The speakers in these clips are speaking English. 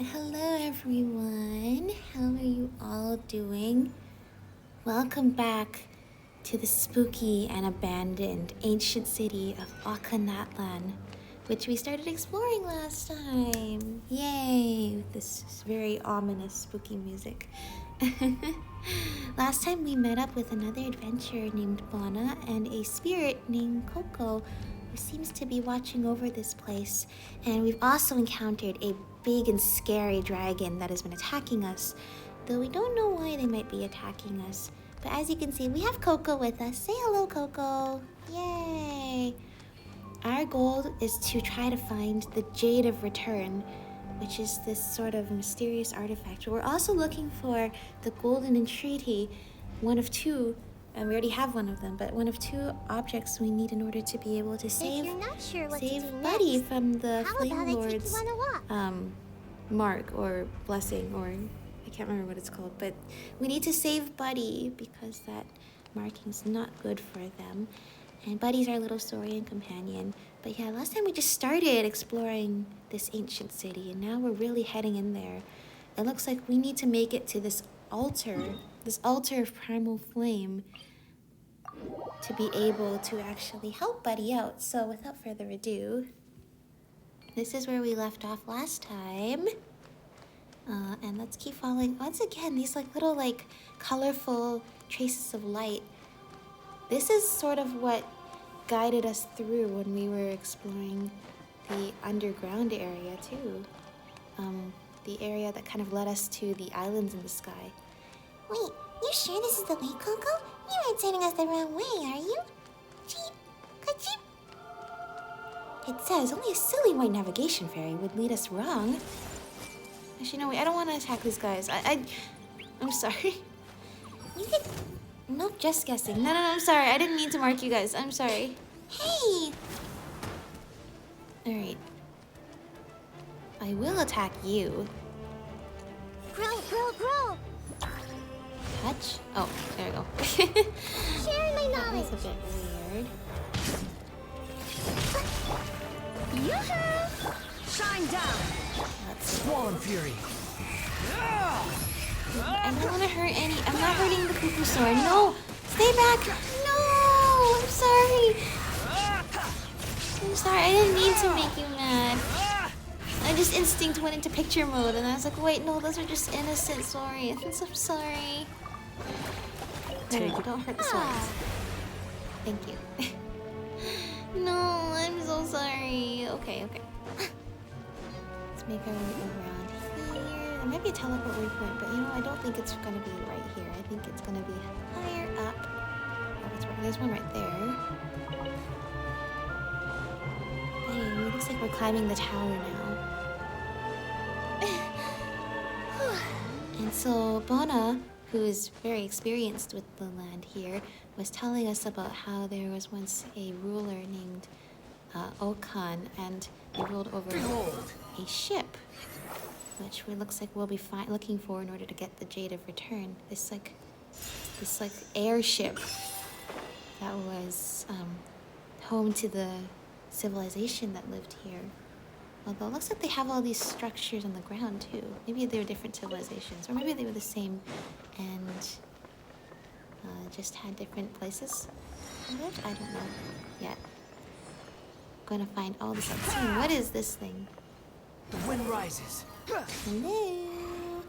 Hello everyone, how are you all doing? Welcome back to the spooky and abandoned ancient city of Ochkanatlan, which we started exploring last time. Yay, with this very ominous spooky music. Last time we met up with another adventurer named Bona and a spirit named Coco who seems to be watching over this place. And we've also encountered a big and scary dragon that has been attacking us, though we don't know why they might be attacking us. But as you can see, we have Coco with us. Say hello, Coco. Yay! Our goal is to try to find the Jade of Return, which is this sort of mysterious artifact. We're also looking for the Golden Entreaty, one of two, and we already have one of them, but one of two objects we need in order to be able to save Buddy from the Flame Lord's mark or blessing, or I can't remember what it's called, but we need to save Buddy because that marking's not good for them. And Buddy's our little Saurian companion. But yeah, last time we just started exploring this ancient city, and now we're really heading in there. It looks like we need to make it to this altar of primal flame, to be able to actually help Buddy out. So without further ado, this is where we left off last time. And let's keep following. Once again, these little colorful traces of light. This is sort of what guided us through when we were exploring the underground area too. The area that kind of led us to the islands in the sky. Wait, you sure this is the way, Coco? You aren't sending us the wrong way, are you? Cheep, ka-cheep. It says only a silly white navigation fairy would lead us wrong. Actually, no, wait, I don't want to attack these guys. I'm sorry. You could... No, just guessing. No, I'm sorry. I didn't mean to mark you guys. I'm sorry. Hey! Alright. I will attack you. Grow! Touch? Oh, there we go. Sharing my That knowledge. was a bit weird. Yoo-hoo! Shine down! Let's... Swan Fury. I don't want to hurt any... I'm not hurting the cuckoo sword. No! Stay back! No! I'm sorry! I'm sorry. I didn't mean to make you mad. I just instinct went into picture mode and I was like, wait, no, those are just innocent swords. I'm sorry. No, don't hurt the swords. Thank you. No, I'm so sorry. Okay. Let's make our way around here. There might be a teleport waypoint, but I don't think it's gonna be right here. I think it's gonna be higher up. Oh, it's right. There's one right there. Hey, it looks like we're climbing the tower now. And so Bona, who is very experienced with the land here, was telling us about how there was once a ruler named Okan, and they ruled over a ship, which looks like we'll be looking for in order to get the Jade of Return. This airship that was home to the civilization that lived here. Although it looks like they have all these structures on the ground too. Maybe they were different civilizations, or maybe they were the same and just had different places. I don't know yet. Gonna find all this out soon. What is this thing? The wind rises. Hello.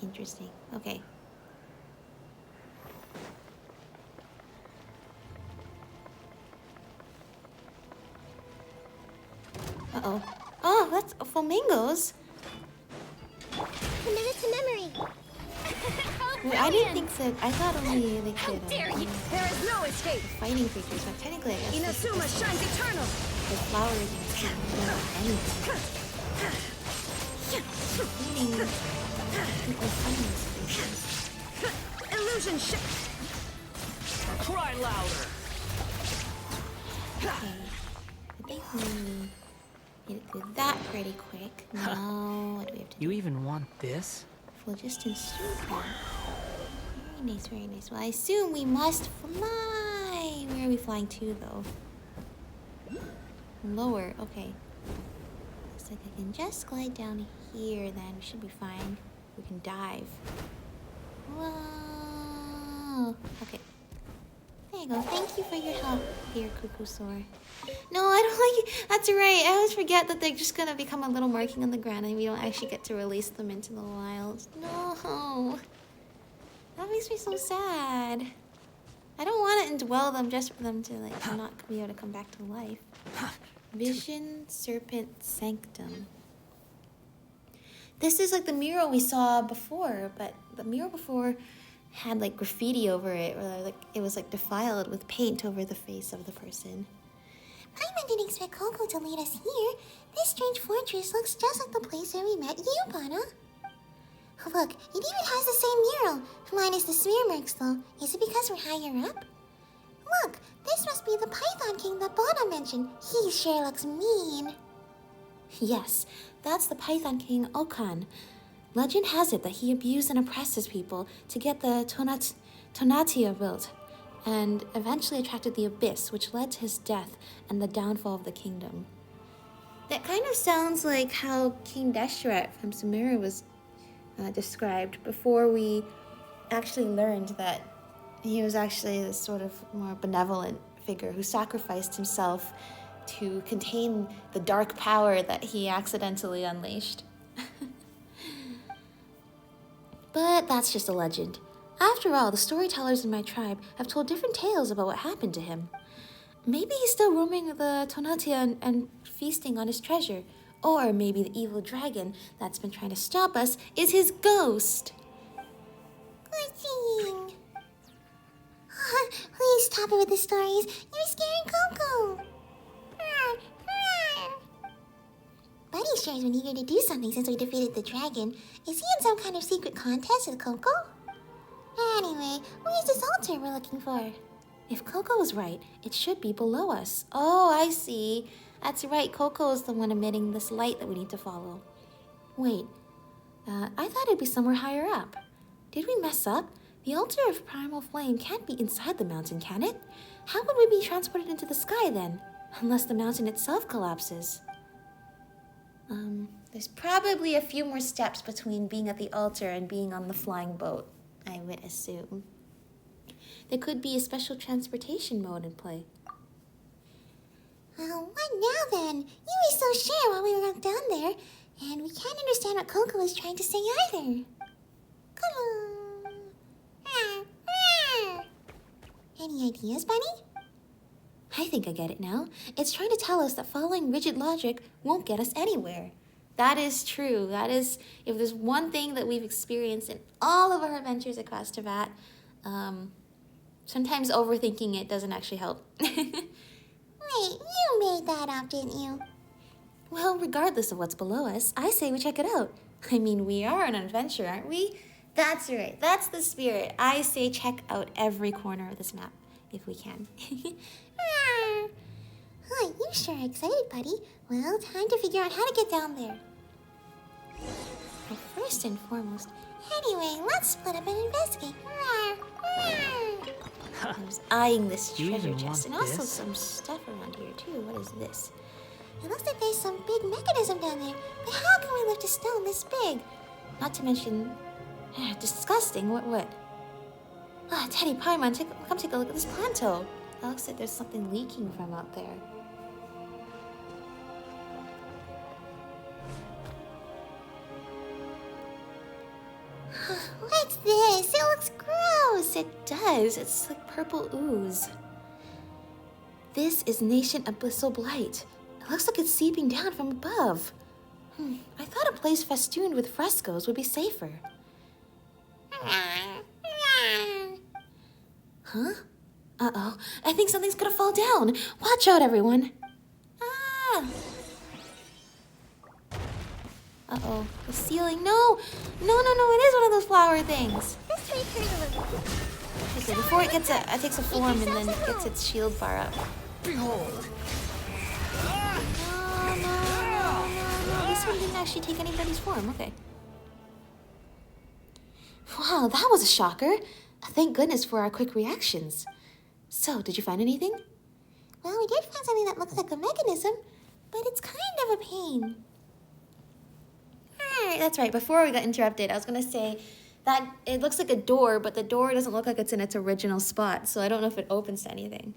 Interesting. Okay. Uh-oh. Oh, that's flamingos. Commit it to memory. Wait, I didn't think that. I thought only they How could dare you! There is no escape! fighting creatures, but technically I guess Inazuma shines eternal! the flowers and stuff can do anything. Meaning people fighting these creatures. Illusion ship! Cry louder. Okay. I think we need to do that pretty quick. Now, what do we have to do? You even want this? Phlogiston Super. Very nice. Well, I assume we must fly. Where are we flying to, though? Lower. Okay. Looks like I can just glide down here then. We should be fine. We can dive. Whoa. Okay. There you go. Thank you for your help, dear Cuckoosaur. No, I don't like it. That's right. I always forget that they're just gonna become a little marking on the ground and we don't actually get to release them into the wild. No. That makes me so sad. I don't want to indwell them just for them to like not be able to come back to life. Vision Serpent Sanctum. This is like the mural we saw before, but the mural before had like graffiti over it, or like it was like defiled with paint over the face of the person. Paimon didn't expect Coco to lead us here. This strange fortress looks just like the place where we met you, Bana. Look, it even has the same mural, minus the smear marks though. Is it because we're higher up? Look, this must be the Python King that Bana mentioned. He sure looks mean. Yes, that's the Python King Okan. Legend has it that he abused and oppressed his people to get the Tonatiuh built, and eventually attracted the Abyss, which led to his death and the downfall of the kingdom. That kind of sounds like how King Deshret from Sumeru was described before we actually learned that he was actually this sort of more benevolent figure who sacrificed himself to contain the dark power that he accidentally unleashed. But that's just a legend. After all, the storytellers in my tribe have told different tales about what happened to him. Maybe he's still roaming the Tonatiuh and feasting on his treasure. Or maybe the evil dragon that's been trying to stop us is his ghost. Poor thing. Please stop it with the stories. You're scaring Coco. Buddy sure has been eager to do something since we defeated the dragon. Is he in some kind of secret contest with Coco? Anyway, where's this altar we're looking for? If Coco was right, it should be below us. Oh, I see. That's right, Coco is the one emitting this light that we need to follow. Wait, I thought it'd be somewhere higher up. Did we mess up? The altar of primal flame can't be inside the mountain, can it? How would we be transported into the sky then? Unless the mountain itself collapses. There's probably a few more steps between being at the altar and being on the flying boat, I would assume. There could be a special transportation mode in play. Well, what now then? You were so sure while we were down there, and we can't understand what Coco is trying to say either. Come on. Any ideas, Bunny? I think I get it now. It's trying to tell us that following rigid logic won't get us anywhere. That is true. That is, if there's one thing that we've experienced in all of our adventures across Teyvat, sometimes overthinking it doesn't actually help. Wait, you made that up, didn't you? Well, regardless of what's below us, I say we check it out. I mean, we are on an adventure, aren't we? That's right. That's the spirit. I say check out every corner of this map, if we can. Oh, you sure are excited, buddy. Well, time to figure out how to get down there. Well, first and foremost, Anyway, let's split up and investigate. I was eyeing this You treasure even chest, and want also this? some stuff around here, too. What is this? It looks like there's some big mechanism down there, but how can we lift a stone this big? Not to mention, disgusting. What? Ah, Teddy Paimon, come take a look at this planto. It looks like there's something leaking from out there. What's this? It looks gross. It does. It's like purple ooze. This is Nation Abyssal Blight. It looks like it's seeping down from above. I thought a place festooned with frescoes would be safer. Huh? Uh-oh. I think something's gonna fall down. Watch out, everyone. Ah! Uh-oh. The ceiling. No! No, it is one of those flower things. This way, Turtle. Okay, before it takes a form and then gets its shield bar up. Behold! No. This one didn't actually take anybody's form. Okay. Wow, that was a shocker. Thank goodness for our quick reactions. So, did you find anything? Well, we did find something that looks like a mechanism, but it's kind of a pain. Alright, that's right. Before we got interrupted, I was gonna say that it looks like a door, but the door doesn't look like it's in its original spot, so I don't know if it opens to anything.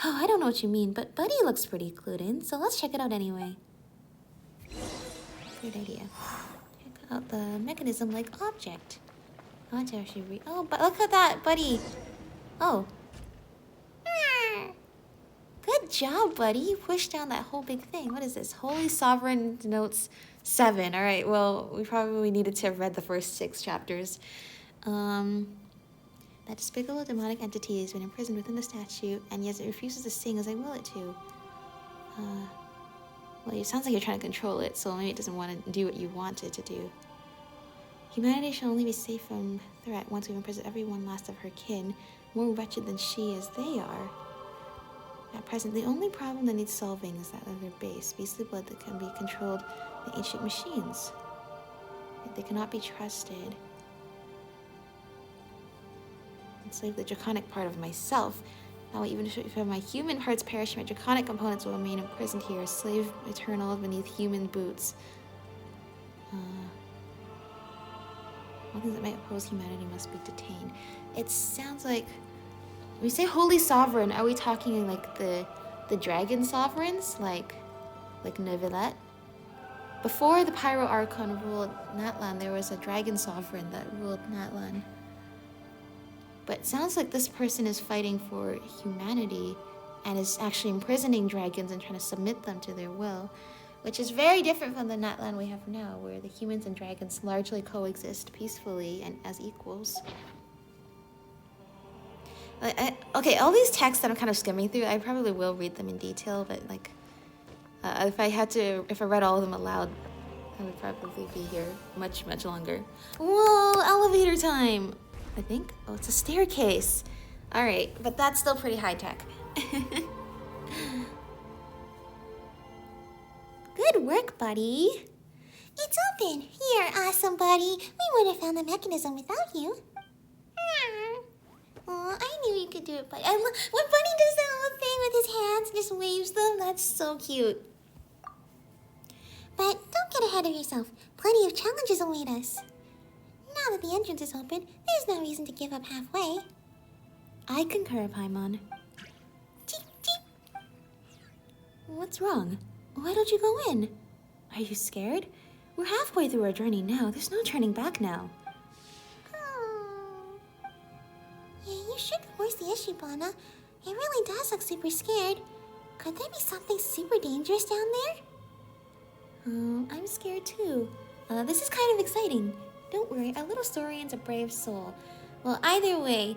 Oh, I don't know what you mean, but Buddy looks pretty clued in, so let's check it out anyway. Good idea. Check out the mechanism-like object. I want to actually read. Oh, but look at that, Buddy. Oh. Good job, Buddy. You pushed down that whole big thing. What is this? Holy Sovereign denotes 7. All right, well, we probably needed to have read the first 6 chapters. That despicable demonic entity has been imprisoned within the statue, and yet it refuses to sing as I will it to. Well, it sounds like you're trying to control it, so maybe it doesn't want to do what you want it to do. Humanity shall only be safe from threat once we've imprisoned every one last of her kin, more wretched than she as they are. At present, the only problem that needs solving is that of their base, beastly blood that can be controlled by ancient machines. Yet they cannot be trusted. Enslave the draconic part of myself. Now, even if my human parts perish, my draconic components will remain imprisoned here, slave eternal beneath human boots. All things that might oppose humanity must be detained. It sounds like, when we say holy sovereign, are we talking like the dragon sovereigns, like Neuvillette? Before the Pyro Archon ruled Natlan, there was a dragon sovereign that ruled Natlan. But it sounds like this person is fighting for humanity and is actually imprisoning dragons and trying to submit them to their will, which is very different from the Natlan we have now, where the humans and dragons largely coexist peacefully and as equals. Okay, all these texts that I'm kind of skimming through, I probably will read them in detail, but like, if I read all of them aloud, I would probably be here much, much longer. Whoa, elevator time! I think. Oh, it's a staircase. All right, but that's still pretty high tech. Good work, buddy. It's open. Here, awesome buddy. We would have found the mechanism without you. Oh, I knew you could do it, buddy. When Bunny does that whole thing with his hands and just waves them, that's so cute. But don't get ahead of yourself. Plenty of challenges await us. Now that the entrance is open, there's no reason to give up halfway. I concur, Paimon. Cheep, cheep. What's wrong? Why don't you go in? Are you scared? We're halfway through our journey now. There's no turning back now. Yeah, you should voice the issue, Bana. It really does look super scared. Could there be something super dangerous down there? Oh, I'm scared too. This is kind of exciting. Don't worry, our little Saurian's a brave soul. Well, either way,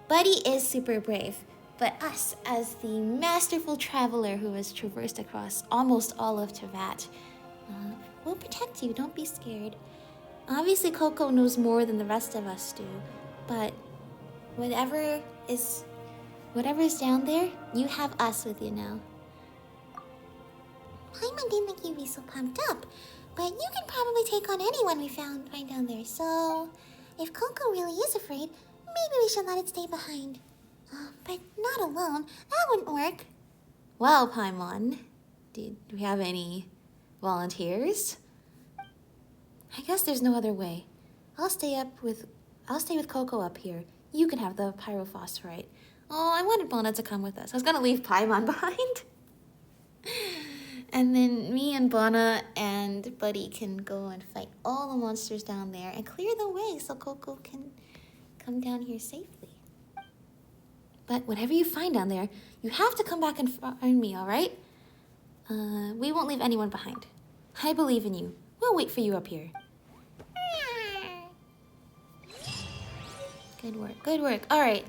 Buddy is super brave. But us, as the masterful traveler who has traversed across almost all of Teyvat, we'll protect you. Don't be scared. Obviously, Coco knows more than the rest of us do, but whatever is down there, you have us with you now. Paimon didn't think you'd be so pumped up, but you can probably take on anyone we find down there, so if Coco really is afraid, maybe we should let it stay behind. But not alone. That wouldn't work. Well, Paimon, do we have any volunteers? I guess there's no other way. I'll stay with Coco up here. You can have the pyrophosphorite. Oh, I wanted Bana to come with us. I was gonna leave Paimon behind. And then me and Bana and Buddy can go and fight all the monsters down there and clear the way so Coco can come down here safely. But whatever you find down there, you have to come back and find me, all right? We won't leave anyone behind. I believe in you. We'll wait for you up here. Good work, good work. All right,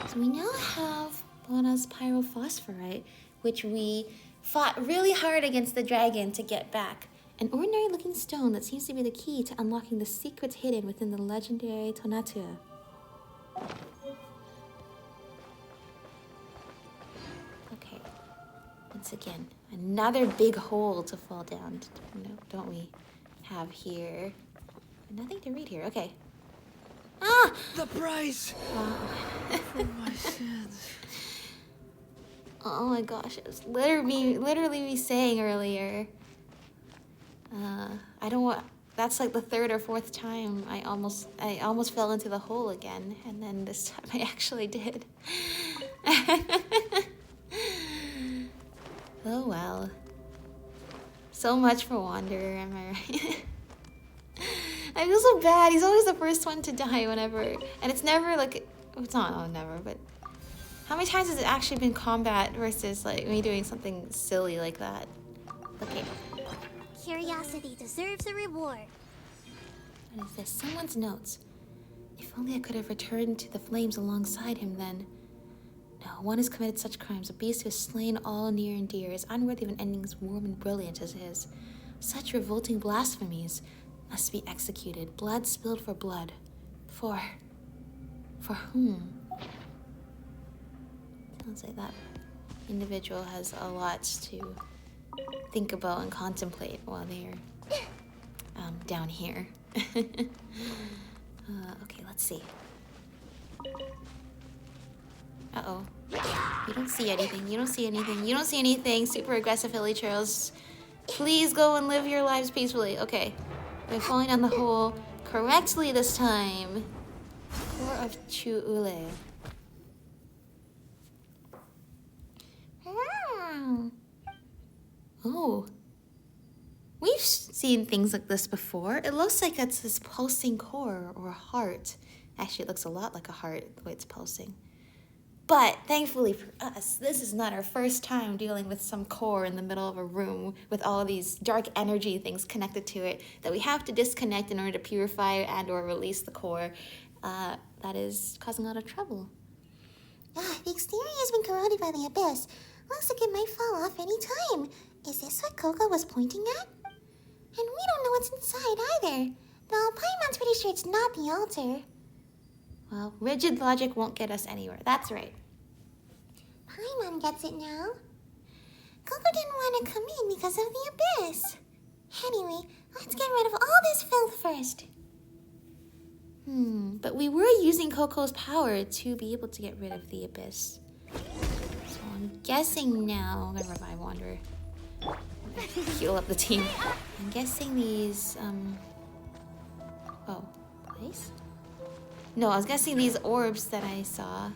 so we now have Bana's pyrophosphorite, which we fought really hard against the dragon to get back. An ordinary-looking stone that seems to be the key to unlocking the secrets hidden within the legendary Tonatiuh. Okay, once again, another big hole to fall down. Don't we have here? Nothing to read here. Okay. Ah! The price for my sins. Oh my gosh, it was literally me saying earlier. I don't want. That's like the third or fourth time I almost fell into the hole again, and then this time I actually did. Oh well. So much for Wanderer, am I right? I feel so bad. He's always the first one to die whenever, and it's never like it's not never, but how many times has it actually been combat versus like me doing something silly like that? Okay. Curiosity deserves a reward. What is this? Someone's notes. If only I could have returned to the flames alongside him then. No, one has committed such crimes. A beast who has slain all near and dear is unworthy of an ending as warm and brilliant as his. Such revolting blasphemies must be executed. Blood spilled for blood. For whom? Sounds like that individual has a lot to think about and contemplate while they're down here. Okay, let's see. Uh-oh. You don't see anything. You don't see anything. You don't see anything. Super aggressive hilly trails. Please go and live your lives peacefully. Okay. We're falling down the hole correctly this time. Core of Chuule. Oh. We've seen things like this before. It looks like it's this pulsing core or heart. Actually, it looks a lot like a heart the way it's pulsing. But thankfully for us, this is not our first time dealing with some core in the middle of a room with all these dark energy things connected to it that we have to disconnect in order to purify and or release the core. That is causing a lot of trouble. The exterior has been corroded by the abyss. Looks like it might fall off any time. Is this what Coco was pointing at? And we don't know what's inside either. Though Paimon's pretty sure it's not the altar. Well, rigid logic won't get us anywhere. That's right. Paimon gets it now. Coco didn't want to come in because of the abyss. Anyway, let's get rid of all this filth first. But we were using Coco's power to be able to get rid of the abyss. So I'm guessing now... I'm gonna revive Wanderer. Heal up the team. I'm guessing these, Oh, place? No, I was guessing these orbs that I saw.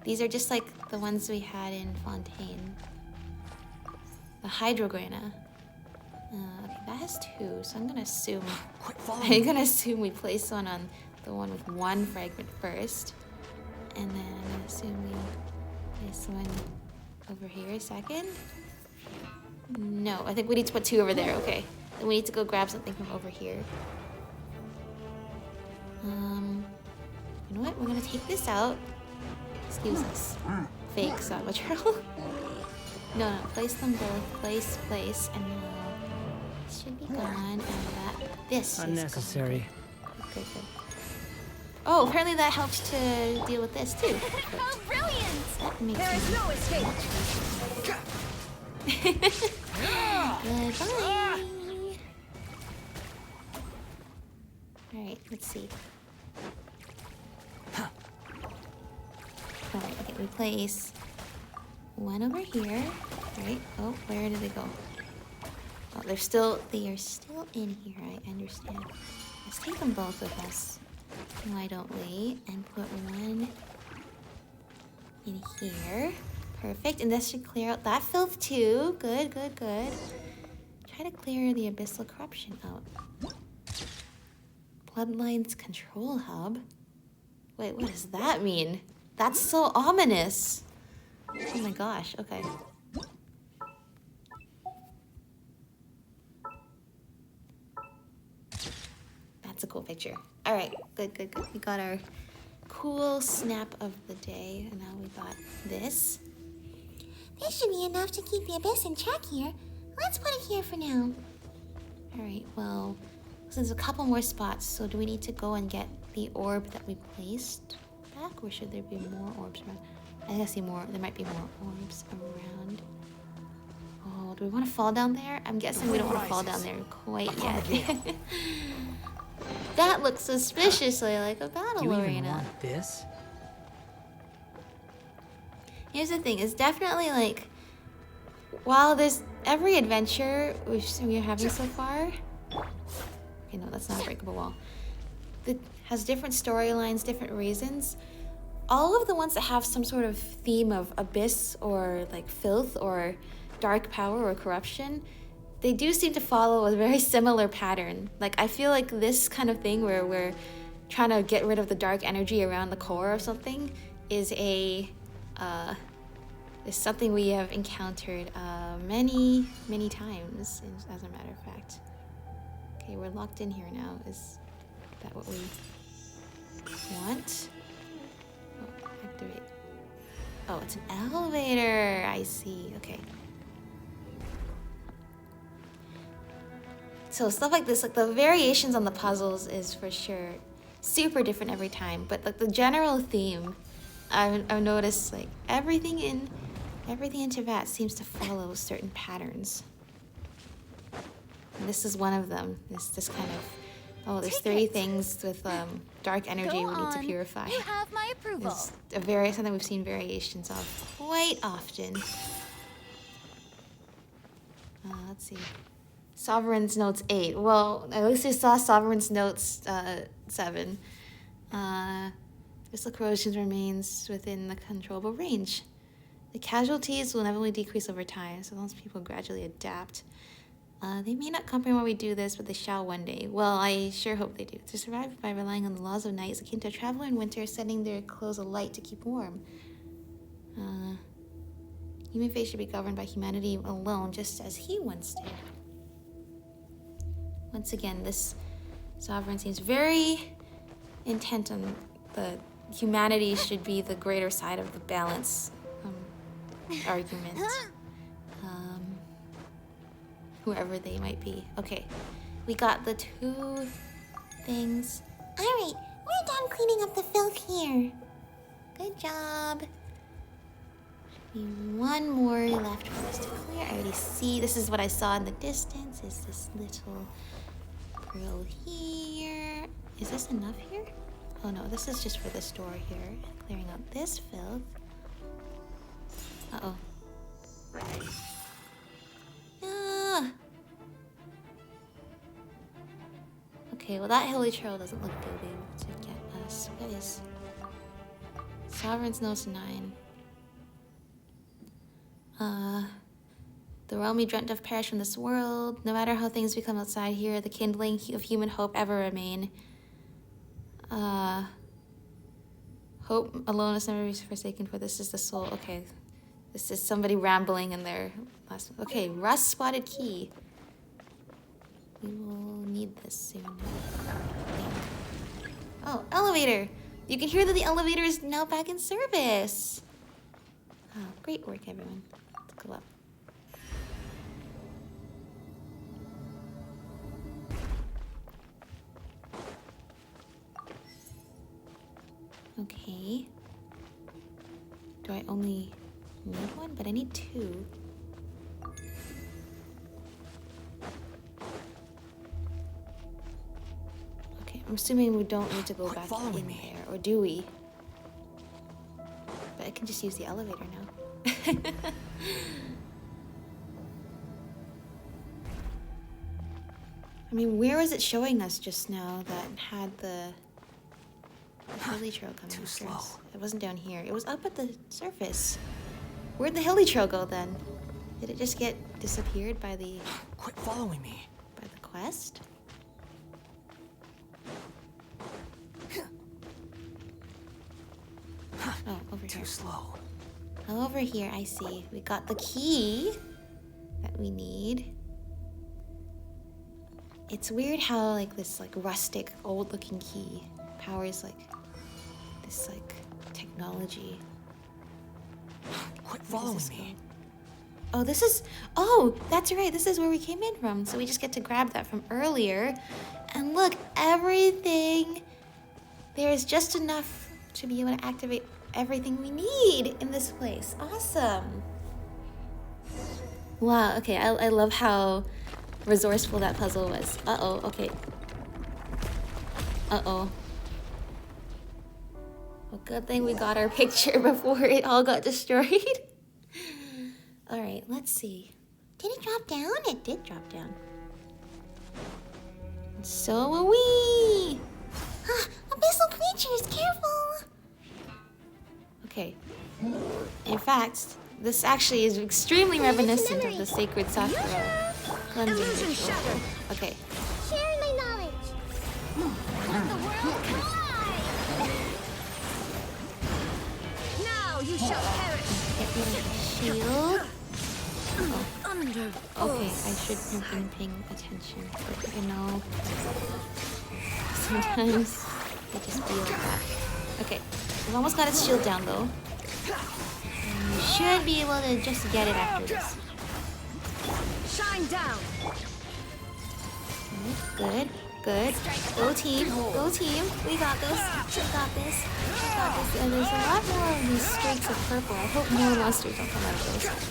These are just like the ones we had in Fontaine. The Hydrograna. Okay, that has two, so I'm gonna assume... we place one on the one with one fragment first. And then I'm gonna assume we place one over here second. No, I think we need to put two over there. Okay. Then we need to go grab something from over here. You know what? We're gonna take this out. Excuse us. Fake saboteur. No, place them both. Place, and now this should be gone, and this unnecessary. Is gone. Good. Oh, apparently that helps to deal with this too. How brilliant! That makes There is no escape. Goodbye. Alright, let's see. Alright, okay, we place one over here. Right? Oh, where did they go? Oh, they are still in here, I understand. Let's take them both with us. Why don't we? And put one in here. Perfect, and this should clear out that filth too. Good. Try to clear the abyssal corruption out. Bloodlines control hub? Wait, what does that mean? That's so ominous. Oh my gosh, okay. That's a cool picture. All right, good. We got our cool snap of the day, and now we got this. This should be enough to keep the abyss in check here. Let's put it here for now. Alright, well, there's a couple more spots, so do we need to go and get the orb that we placed back, or should there be more orbs around? I think I see more. There might be more orbs around. Oh, do we want to fall down there? I'm guessing we don't want to fall down there quite yet. That looks suspiciously like a battle You arena. even want this? Here's the thing, it's definitely like, while there's every adventure we're having so far... Okay, no, that's not a breakable wall. That has different storylines, different reasons. All of the ones that have some sort of theme of abyss or like filth or dark power or corruption, they do seem to follow a very similar pattern. Like, I feel like this kind of thing where we're trying to get rid of the dark energy around the core of something is something we have encountered many times, as a matter of fact. Okay, we're locked in here now. Is that what we want? Oh, activate. Oh, it's an elevator. I see. Okay. So stuff like this, like the variations on the puzzles is for sure super different every time. But like the general theme, I've noticed like everything in Teyvat seems to follow certain patterns. And this is one of them. This kind of, oh, there's three things with dark energy we need to purify. You have my approval. It's something we've seen variations of quite often. Let's see. Sovereign's Notes 8. Well, at least we saw Sovereign's Notes 7. Crystal corrosion remains within the controllable range. The casualties will inevitably decrease over time, so those people gradually adapt. They may not comprehend why we do this, but they shall one day. Well, I sure hope they do. To survive by relying on the laws of night is akin to a traveler in winter setting their clothes alight to keep warm. Human fate should be governed by humanity alone, just as he once did. Once again, this sovereign seems very intent on the humanity should be the greater side of the balance argument. Whoever they might be. Okay, we got the two things. Alright, we're done cleaning up the filth here. Good job. Should be one more left for us to clear. I already see. This is what I saw in the distance. Is this little grill here? Is this enough here? Oh no, this is just for this door here. Clearing out this filth. Uh-oh. Ah. Okay, well that hilly trail doesn't look good to get us. What is Sovereign's Notes 9? The realm we dreamt of perished from this world. No matter how things become outside here, the kindling of human hope ever remain. Hope alone is never forsaken, for this is the soul. Okay, this is somebody rambling in their last. Okay, rust spotted key. We will need this soon. Oh, elevator! You can hear that the elevator is now back in service. Oh, great work, everyone. Let's go up. Okay. Do I only need one? But I need two. Okay, I'm assuming we don't need to go back in there, or do we? But I can just use the elevator now. I mean, where was it showing us just now that had the hilly trail coming after us? It wasn't down here. It was up at the surface. Where'd the hilly trail go then? Did it just get disappeared by the... Quit following me. By the quest? Oh, over here. Too slow. Over here, I see. We got the key that we need. It's weird how like this like rustic, old-looking key powers like this like technology. Quit following me. Oh, this is... Oh, that's right. This is where we came in from. So we just get to grab that from earlier. And look, everything... There's just enough to be able to activate everything we need in this place. Awesome. Wow, okay. I love how resourceful that puzzle was. Uh-oh, okay. Uh-oh. Well, good thing we got our picture before it all got destroyed. All right, let's see. Did it drop down? It did drop down. So are we. Abyssal creatures, careful! Okay. In fact, this actually is extremely reminiscent of the sacred sakura cleansing ritual. Okay. Sharing my knowledge. Let the world collide. Now you shall perish. Get rid of the shield. Okay, I should have been paying attention, but you know, sometimes I just feel like that. Okay, we've almost got its shield down though. And we should be able to just get it after this. Shine down. Good, good. Go team, go team. We got this. We got this. We got this. And there's a lot more of these streaks of purple. I hope more monsters don't come out of those.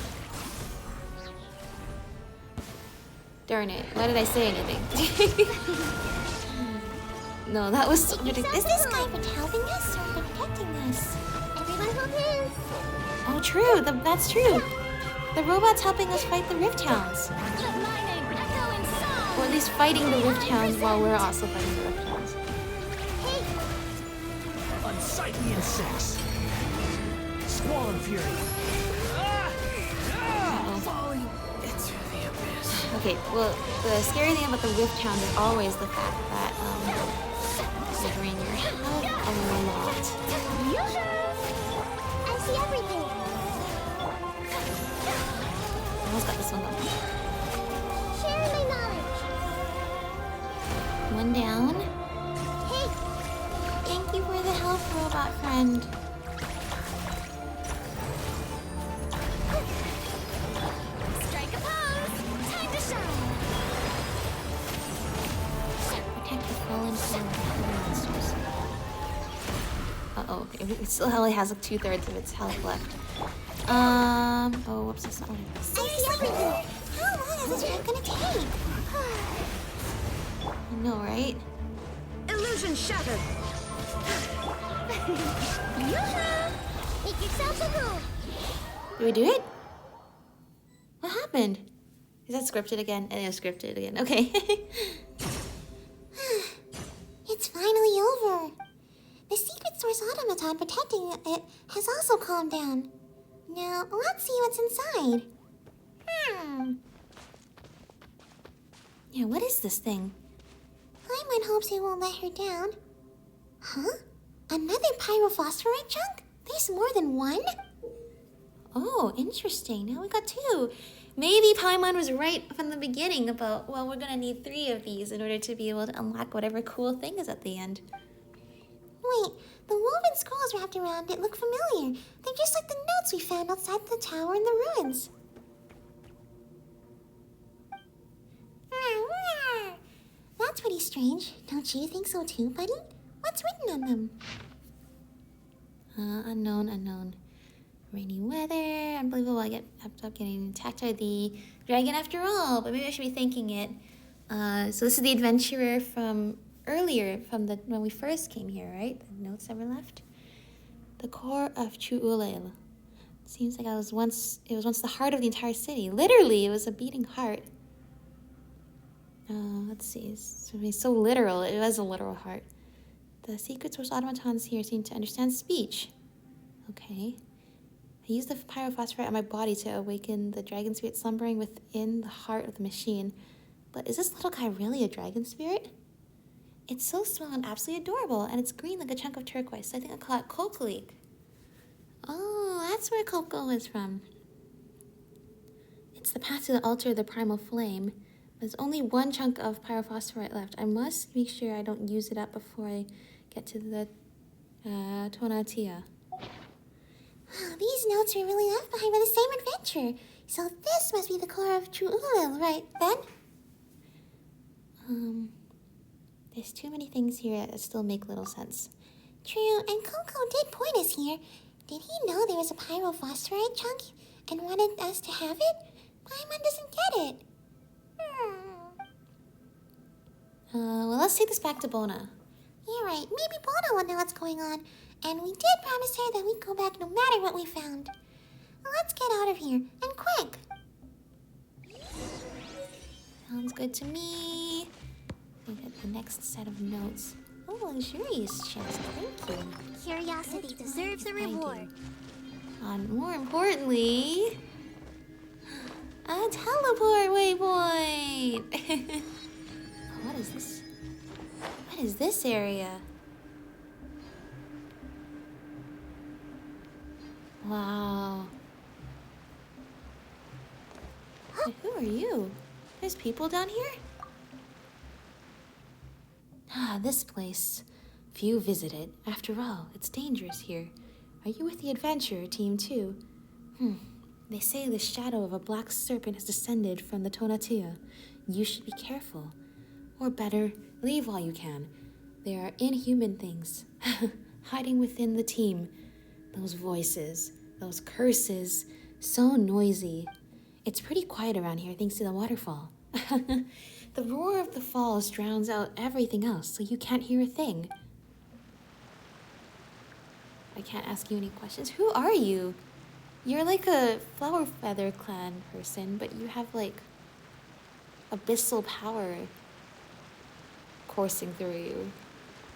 Darn it. Why did I say anything? No, that was so ridiculous. Is this guy for helping us or protecting us? Everyone hold hands. Oh, true. That's true. The robot's helping us fight the Rift Hounds. Let my name echo in song. Or at least fighting the Rift Hounds while we're also fighting the Rift Hounds. Unsightly insects. Squall fury. Falling into the abyss. Okay, well, the scary thing about the Rift Hound is always the fact that they drain your health a lot. I see everything. Almost got this one though. Sharing my knowledge. One down. Hey, Thank you for the help, robot friend. strike a pose. Time to shine. Protect the fallen monsters. Uh-oh, okay. It still only has like 2/3 of its health left. Oh, whoops, that's not what I was. Seriously? How long is this fight gonna take? I know, right? Illusion shattered. Make yourself a move. Did we do it? What happened? Is that scripted again? It is scripted again. Okay. It's finally over. The secret source automaton protecting it has also calmed down. Now, let's see what's inside. Yeah, what is this thing? Paimon hopes it won't let her down. Huh? Another pyrophosphorite chunk? There's more than one? Oh, interesting. Now we got 2. Maybe Paimon was right from the beginning about, well, we're gonna need 3 of these in order to be able to unlock whatever cool thing is at the end. Wait, the woven scrolls wrapped around it look familiar. They're just like the notes we found outside the tower in the ruins. That's pretty strange. Don't you think so too, buddy? What's written on them? Unknown. Rainy weather, unbelievable. I end up getting attacked by the dragon after all, but maybe I should be thanking it. So this is the adventurer from earlier, from when we first came here, right? The notes ever left. The core of Chuulel. Seems like it was once the heart of the entire city. Literally, it was a beating heart. Let's see. It's so literal. It was a literal heart. The secret source automatons here seem to understand speech. Okay. I used the pyrophosphorite on my body to awaken the dragon spirit slumbering within the heart of the machine. But is this little guy really a dragon spirit? It's so small and absolutely adorable, and it's green like a chunk of turquoise, so I think I call it Kokalik. Oh, that's where Coco is from. It's the path to the altar of the primal flame. There's only one chunk of pyrophosphorite left. I must make sure I don't use it up before I get to the Tonatiuh. These notes were really left behind by the same adventure. So this must be the core of Chuulel, right, Ben? There's too many things here that still make little sense. True, and Coco did point us here. Did he know there was a pyrophosphorite chunk and wanted us to have it? Paimon doesn't get it. Well, let's take this back to Bona. You're right. Maybe Bona will know what's going on. And we did promise her that we'd go back no matter what we found. Let's get out of here, and quick. Sounds good to me. Look at the next set of notes. Oh, luxurious chest. Thank you. Curiosity deserves a reward. And more importantly, a teleport waypoint. What is this? What is this area? Wow. But who are you? There's people down here? Ah, this place. Few visit it. After all, it's dangerous here. Are you with the adventurer team too? They say the shadow of a black serpent has descended from the Tonatiuh. You should be careful. Or better, leave while you can. There are inhuman things hiding within the team. Those voices, those curses, so noisy. It's pretty quiet around here thanks to the waterfall. The roar of the falls drowns out everything else, so you can't hear a thing. I can't ask you any questions. Who are you? You're like a flower feather clan person, but you have like abyssal power coursing through you.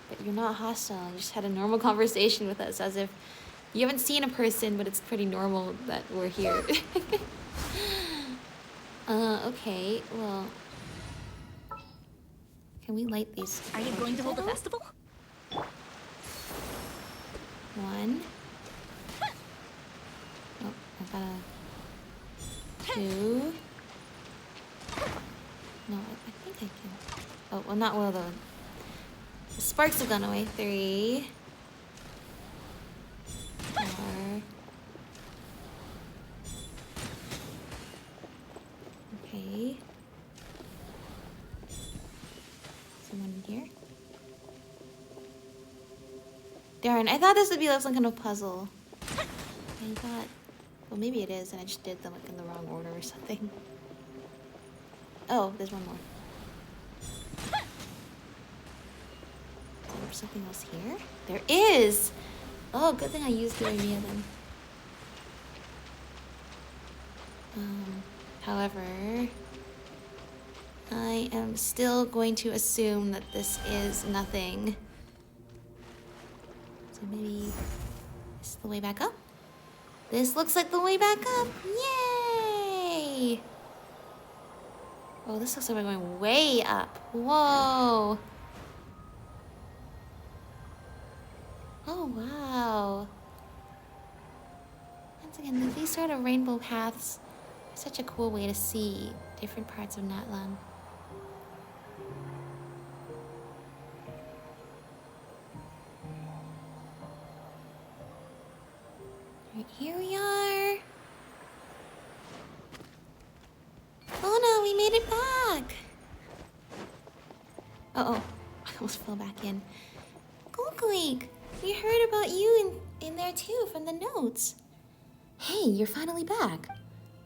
But you're not hostile. You just had a normal conversation with us as if you haven't seen a person, but it's pretty normal that we're here. Okay, well, can we light these? Are you going to hold a festival? One. Oh, I got a two. No, I think I can. Oh, well, not well though. The sparks have gone away. 3, 4. Okay. Someone in here? Darn, I thought this would be like some kind of puzzle. I thought, well, maybe it is, and I just did them like in the wrong order or something. Oh, there's one more. Is there something else here? There is! Oh, good thing I used the Mia then. However, I am still going to assume that this is nothing. So maybe this is the way back up? This looks like the way back up! Yay! Oh, this looks like we're going way up. Whoa! Oh, wow. Once again, these sort of rainbow paths are such a cool way to see different parts of Natlan. Right, here we are. Oh no, we made it back. Uh-oh, I almost fell back in. Golgoink, we heard about you in there too from the notes. Hey, you're finally back.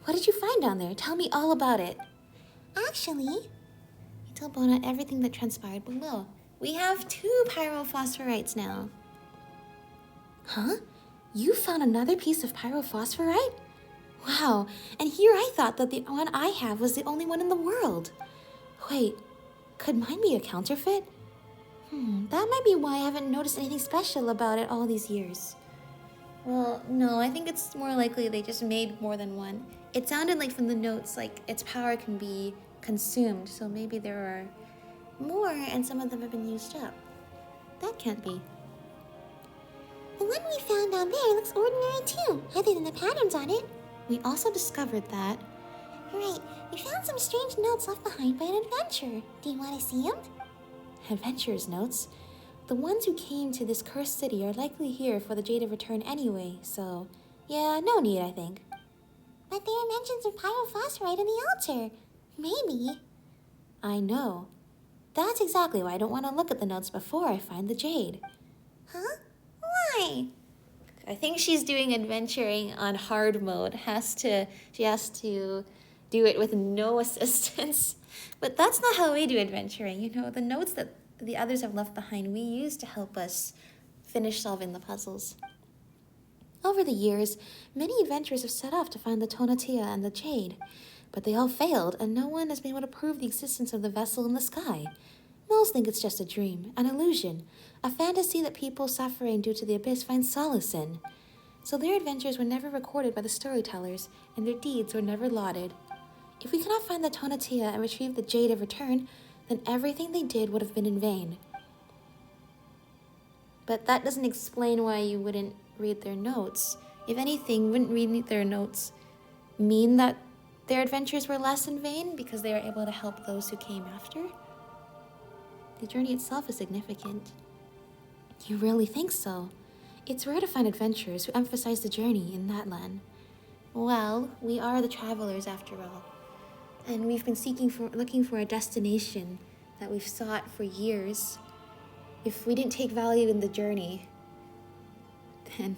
What did you find down there? Tell me all about it. Actually, You told Bona everything that transpired below. We have 2 pyrophosphorites now. Huh? You found another piece of pyrophosphorite? Wow, and here I thought that the one I have was the only one in the world. Wait, could mine be a counterfeit? That might be why I haven't noticed anything special about it all these years. Well, no, I think it's more likely they just made more than one. It sounded like from the notes like its power can be consumed, so maybe there are more and some of them have been used up. That can't be. the one we found down there looks ordinary too, other than the patterns on it. We also discovered that... Right, we found some strange notes left behind by an adventurer. Do you want to see them? Adventurer's notes? The ones who came to this cursed city are likely here for the Jade of Return anyway, so... yeah, no need, I think. But there are mentions of pyrophosphorite in the altar. Maybe. I know. That's exactly why I don't want to look at the notes before I find the Jade. Huh? Why? I think she's doing adventuring on hard mode. She has to do it with no assistance. But that's not how we do adventuring. You know, the notes that the others have left behind, we use to help us finish solving the puzzles. Over the years, many adventurers have set off to find the Tonatiuh and the Jade. but they all failed, and no one has been able to prove the existence of the vessel in the sky. Most think it's just a dream, an illusion, a fantasy that people suffering due to the abyss find solace in. So their adventures were never recorded by the storytellers, and their deeds were never lauded. If we cannot find the Tonatiuh and retrieve the Jade of Return, then everything they did would have been in vain. But that doesn't explain why you wouldn't read their notes. If anything, wouldn't reading their notes mean that their adventures were less in vain because they were able to help those who came after? The journey itself is significant. You really think so? It's rare to find adventurers who emphasize the journey in Natlan. Well, we are the travelers after all. And we've been looking for a destination that we've sought for years. If we didn't take value in the journey, then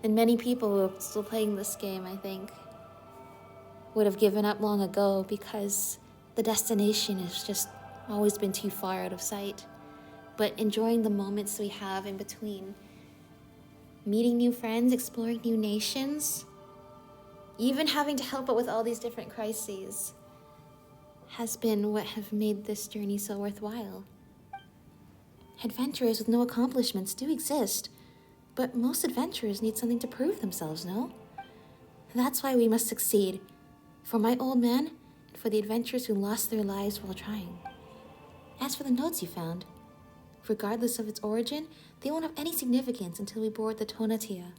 many people who are still playing this game, I think, would have given up long ago because the destination has just always been too far out of sight. But enjoying the moments we have in between, meeting new friends, exploring new nations, even having to help out with all these different crises, has been what have made this journey so worthwhile. Adventurers with no accomplishments do exist, but most adventurers need something to prove themselves, no? That's why we must succeed, for my old man and for the adventurers who lost their lives while trying. As for the notes you found, regardless of its origin, they won't have any significance until we board the Tonatiuh.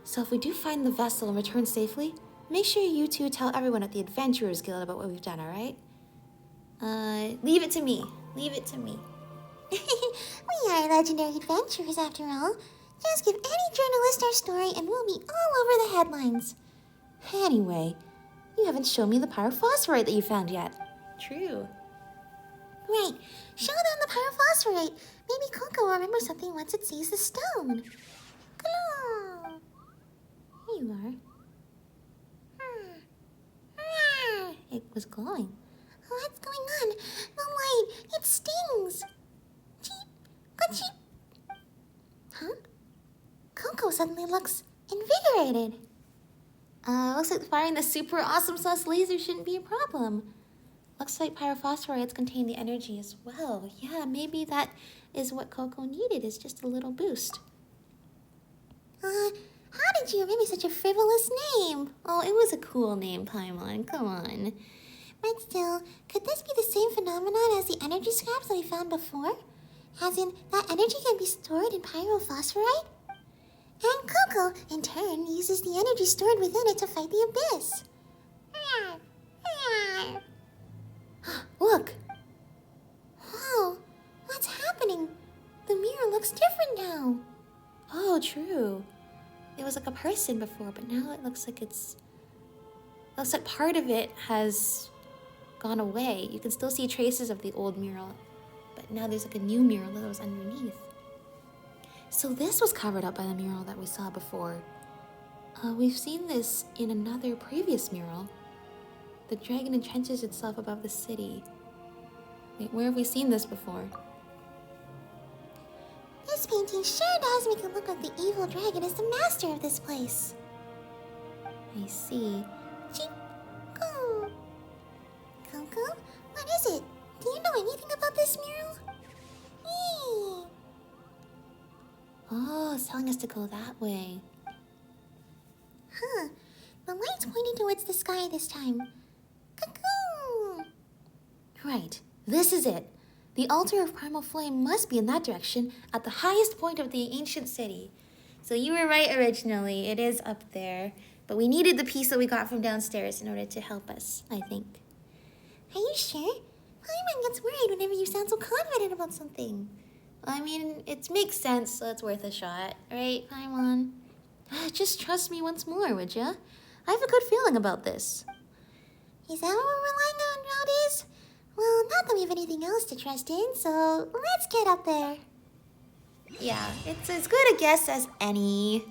So if we do find the vessel and return safely, make sure you two tell everyone at the Adventurers Guild about what we've done, alright? Leave it to me. Leave it to me. We are legendary adventurers after all. Just give any journalist our story and we'll be all over the headlines. Anyway, you haven't shown me the pyrophosphorite that you found yet. True. Right, show them the pyrophosphorite. Maybe Coco will remember something once it sees the stone. Hello. Here you are. It was glowing. What's going on? The light, it stings. Cheep, ka-cheep. Huh? Coco suddenly looks invigorated. Looks like firing the super awesome sauce laser shouldn't be a problem. Looks like pyrophosphorites contain the energy as well. Yeah, maybe that is what Coco needed, is just a little boost. How did you remember such a frivolous name? Oh, it was a cool name, Paimon. Come on. But still, could this be the same phenomenon as the energy scraps that we found before? As in, that energy can be stored in pyrophosphorite? And Coco, in turn, uses the energy stored within it to fight the abyss. Look! Whoa, what's happening? The mirror looks different now. Oh, true. It was like a person before, but now it looks like looks like part of it has gone away. You can still see traces of the old mural, but now there's like a new mural that was underneath. So this was covered up by the mural that we saw before. We've seen this in another previous mural. The dragon entrenches itself above the city. Wait, where have we seen this before? This painting sure does make it look like the evil dragon is the master of this place. I see. Cheep, go. Coco, what is it? Do you know anything about this mural? Yee. Oh, it's telling us to go that way. Huh. The light's pointing towards the sky this time. Cuckoo! Right, this is it. The altar of primal flame must be in that direction at the highest point of the ancient city. So you were right originally, it is up there. But we needed the piece that we got from downstairs in order to help us, I think. Are you sure? Paimon gets worried whenever you sound so confident about something. I mean, it makes sense, so it's worth a shot, right, Paimon? Just trust me once more, would ya? I have a good feeling about this. Is that what we're relying on nowadays? Well, not that we have anything else to trust in, so let's get up there. Yeah, it's as good a guess as any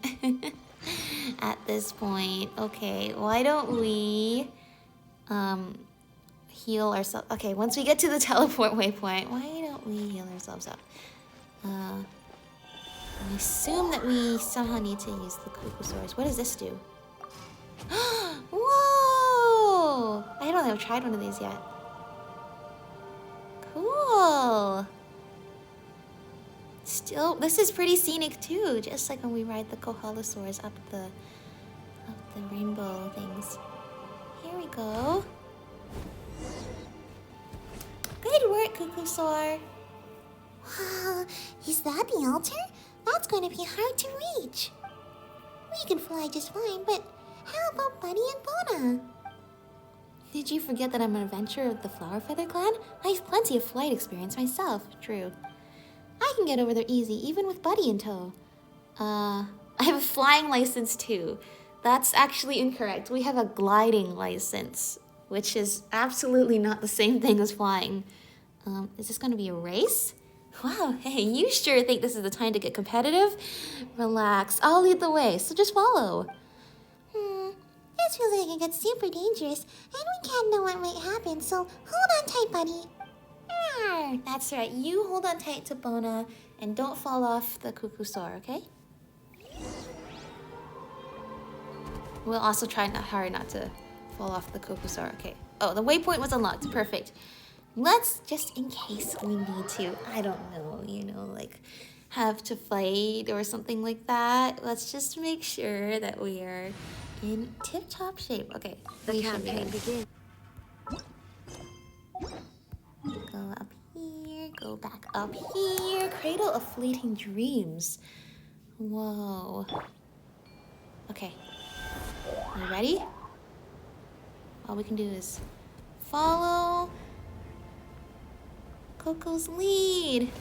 at this point. Okay, why don't we heal ourselves? Okay, once we get to the teleport waypoint, why don't we heal ourselves up? I assume that we somehow need to use the Kukusaurus. What does this do? Whoa! I don't think I've tried one of these yet. Cool. Still, this is pretty scenic too, just like when we ride the Kohalosaurs up the rainbow things. Here we go. Good work, Cuckoosaur. Wow, is that the altar? That's going to be hard to reach. We can fly just fine, but how about Buddy and Bona? Did you forget that I'm an adventurer of the Flower Feather Clan? I have plenty of flight experience myself. True. I can get over there easy, even with Buddy in tow. I have a flying license too. That's actually incorrect. We have a gliding license, which is absolutely not the same thing as flying. Is this gonna be a race? Wow, hey, you sure think this is the time to get competitive? Relax, I'll lead the way, so just follow. This feels like it gets super dangerous, and we can't know what might happen, so hold on tight, Buddy. That's right, you hold on tight to Bona, and don't fall off the Cuckoosaur, okay? We'll also try hard not to fall off the Cuckoosaur, okay. Oh, the waypoint was unlocked, perfect. Let's, just in case we need to, I don't know, you know, like, have to fight or something like that. Let's just make sure that we are in tip-top shape. Okay, The campaign begins. go up here, go back up here. Cradle of Fleeting Dreams. Whoa. Okay. Are you ready? All we can do is follow Coco's lead.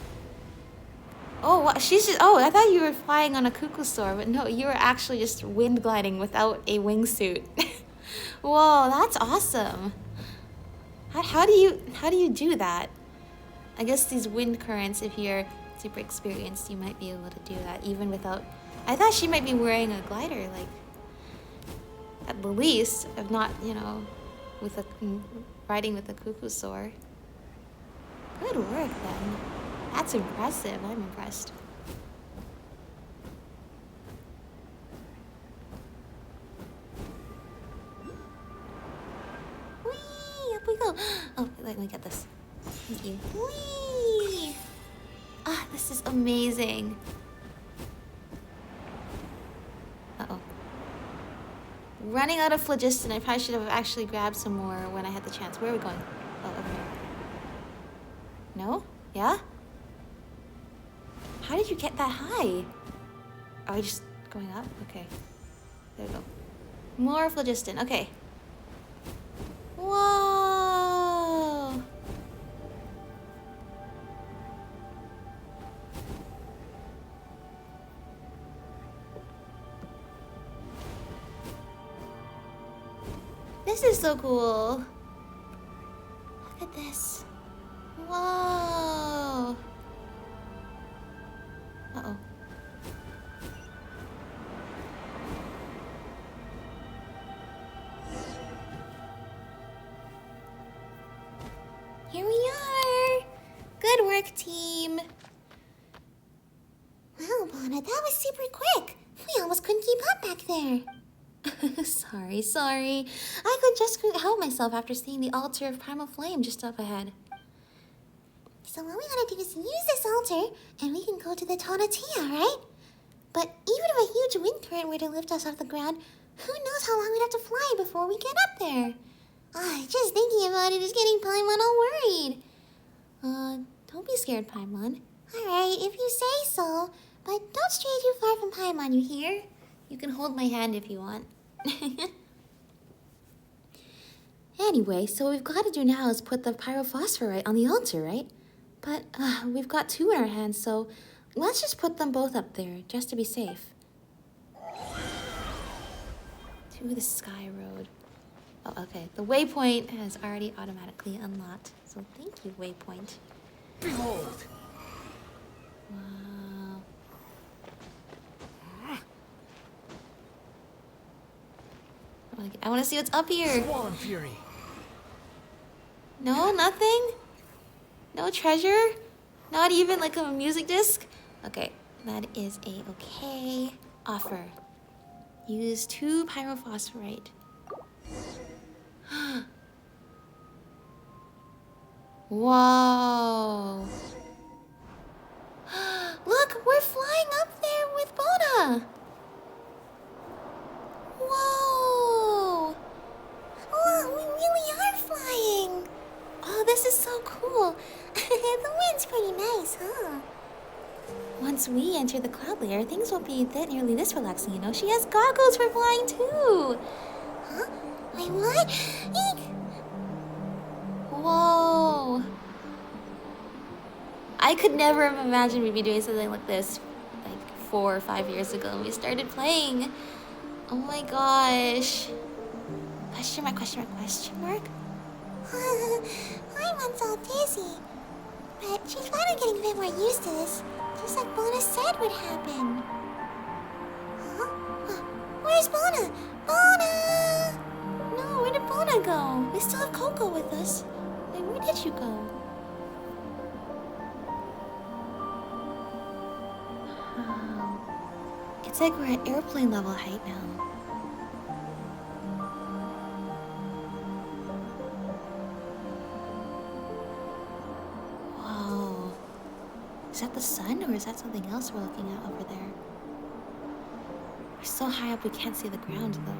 Oh, what? She's just. Oh, I thought you were flying on a Cuckoosaur, but no, you were actually just wind gliding without a wingsuit. Whoa, that's awesome. How do you do that? I guess these wind currents, if you're super experienced, you might be able to do that even without. I thought she might be wearing a glider, like at the least, if not, you know, with a riding with a Cuckoosaur. Good work, then. That's impressive. I'm impressed. Whee! Up we go. Oh, let me get this. Thank you. Whee! Ah, this is amazing. Uh-oh. Running out of phlogiston. I probably should have actually grabbed some more when I had the chance. Where are we going? Oh, over here. No? Yeah? How did you get that high? Are we just going up? Okay. There we go. More phlogiston. Okay. Whoa! This is so cool. Look at this. Whoa! Uh-oh. Here we are! Good work, team! Wow, Bona, that was super quick. We almost couldn't keep up back there. Sorry. I could just couldn't help myself after seeing the altar of primal flame just up ahead. So what we gotta do is use this altar, and we can go to the Tonatiuh, right? But even if a huge wind current were to lift us off the ground, who knows how long we'd have to fly before we get up there? Just thinking about it is getting Paimon all worried. Don't be scared, Paimon. Alright, if you say so, but don't stray too far from Paimon, you hear? You can hold my hand if you want. Anyway, so what we've got to do now is put the pyrophosphorite on the altar, right? But we've got two in our hands, so let's just put them both up there, just to be safe. To the Sky Road. Oh, okay. The waypoint has already automatically unlocked, so thank you, waypoint. Behold! Wow. I want to see what's up here. Squall and Fury. No, nothing? No treasure? Not even like a music disc? Okay, that is a okay offer. Use 2 pyrophosphorite. Whoa. Look, we're flying up there with Bona. Whoa. Oh, we really are flying. Oh, this is so cool. The wind's pretty nice, huh? Once we enter the cloud layer, things won't be that nearly this relaxing, you know. She has goggles for flying too. Huh? Wait, what? Eek! Whoa. I could never have imagined we'd be doing something like this like 4 or 5 years ago when we started playing. Oh my gosh. Question mark, question mark, question mark? I'm all dizzy. But she's finally getting a bit more used to this. Just like Bona said would happen. Huh? Where's Bona? Bona! No, where did Bona go? We still have Coco with us. Wait, where did you go? It's like we're at airplane level height now. Whoa. Is that the sun or is that something else we're looking at over there? We're so high up we can't see the ground though.